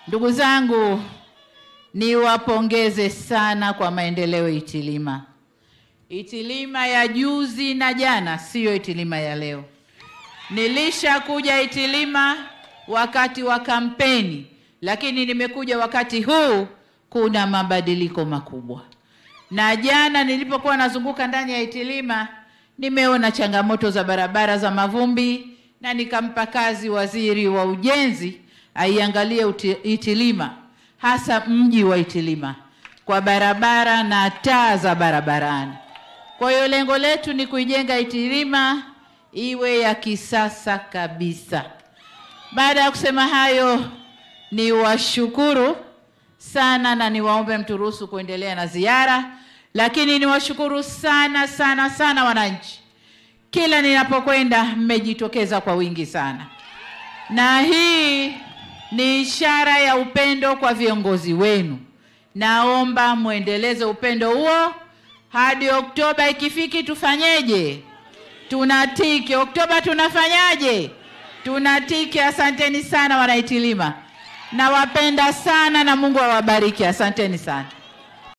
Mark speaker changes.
Speaker 1: Ndugu zangu, niwapongeze sana kwa maendeleo Itilima. Itilima ya juzi na jana sio Itilima ya leo. Nilishakuja Itilima wakati wa kampeni, lakini nimekuja wakati huu kuna mabadiliko makubwa. Na jana nilipokuwa nazunguka ndani ya Itilima, nimeona changamoto za barabara za mavumbi, na nikampa kazi waziri wa ujenzi aiangalie Itilima, hasa mji wa Itilima, kwa barabara na taa za barabarani. Kwa hiyo lengo letu ni kuijenga Itilima iwe ya kisasa kabisa. Baada ya kusema hayo, ni washukuru sana na niwaombe mturuhusu kuendelea na ziara, lakini niwashukuru sana sana sana wananchi. Kila ninapokwenda mmejitokeza kwa wingi sana. Na hii ni ishara ya upendo kwa viongozi wenu. Naomba muendeleze upendo huo hadi Oktoba ikifiki. Tufanyeje? Tunatiki. Oktoba tunafanyaje? Tunatiki. Asanteni sana wanaitilima. Nawapenda sana na Mungu awabariki. Asanteni sana.